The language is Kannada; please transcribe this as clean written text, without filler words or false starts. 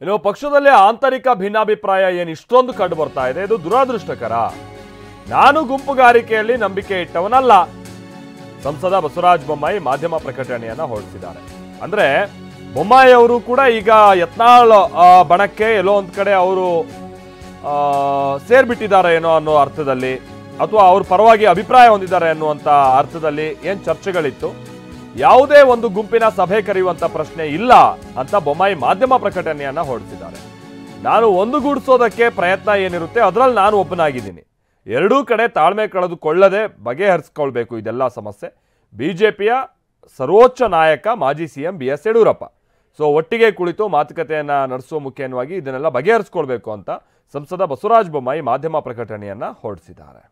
ಇನ್ನು ಪಕ್ಷದಲ್ಲಿ ಆಂತರಿಕ ಭಿನ್ನಾಭಿಪ್ರಾಯ ಏನು ಇಷ್ಟೊಂದು ಕಂಡು ಬರ್ತಾ ಇದೆ, ಇದು ದುರಾದೃಷ್ಟಕರ. ನಾನು ಗುಂಪುಗಾರಿಕೆಯಲ್ಲಿ ನಂಬಿಕೆ ಇಟ್ಟವನಲ್ಲ. ಸಂಸದ ಬಸವರಾಜ ಬೊಮ್ಮಾಯಿ ಮಾಧ್ಯಮ ಪ್ರಕಟಣೆಯನ್ನ ಹೊರಡಿಸಿದ್ದಾರೆ. ಅಂದ್ರೆ ಬೊಮ್ಮಾಯಿ ಅವರು ಕೂಡ ಈಗ ಯತ್ನಾಳ್ ಬಣಕ್ಕೆ ಎಲ್ಲೋ ಒಂದ್ ಕಡೆ ಅವರು ಸೇರ್ಬಿಟ್ಟಿದ್ದಾರೆ ಏನೋ ಅನ್ನೋ ಅರ್ಥದಲ್ಲಿ, ಅಥವಾ ಅವ್ರ ಪರವಾಗಿ ಅಭಿಪ್ರಾಯ ಹೊಂದಿದ್ದಾರೆ ಅನ್ನುವಂತ ಅರ್ಥದಲ್ಲಿ ಏನ್ ಚರ್ಚೆಗಳಿತ್ತು. ಯಾವುದೇ ಒಂದು ಗುಂಪಿನ ಸಭೆ ಕರೆಯುವಂತ ಪ್ರಶ್ನೆ ಇಲ್ಲ ಅಂತ ಬೊಮ್ಮಾಯಿ ಮಾಧ್ಯಮ ಪ್ರಕಟಣೆಯನ್ನ ಹೊರಡಿಸಿದ್ದಾರೆ. ನಾನು ಒಂದುಗೂಡಿಸೋದಕ್ಕೆ ಪ್ರಯತ್ನ ಏನಿರುತ್ತೆ ಅದರಲ್ಲಿ ನಾನು ಒಬ್ಬನಾಗಿದ್ದೀನಿ. ಎರಡೂ ಕಡೆ ತಾಳ್ಮೆ ಕಳೆದುಕೊಳ್ಳದೆ ಬಗೆಹರಿಸ್ಕೊಳ್ಬೇಕು ಇದೆಲ್ಲ ಸಮಸ್ಯೆ. ಬಿಜೆಪಿಯ ಸರ್ವೋಚ್ಚ ನಾಯಕ ಮಾಜಿ ಸಿಎಂ BS ಯಡಿಯೂರಪ್ಪ ಒಟ್ಟಿಗೆ ಕುಳಿತು ಮಾತುಕತೆಯನ್ನ ನಡೆಸುವ ಮುಖ್ಯವಾಗಿ ಇದನ್ನೆಲ್ಲ ಬಗೆಹರಿಸ್ಕೊಳ್ಬೇಕು ಅಂತ ಸಂಸದ ಬಸವರಾಜ ಬೊಮ್ಮಾಯಿ ಮಾಧ್ಯಮ ಪ್ರಕಟಣೆಯನ್ನ ಹೊರಡಿಸಿದ್ದಾರೆ.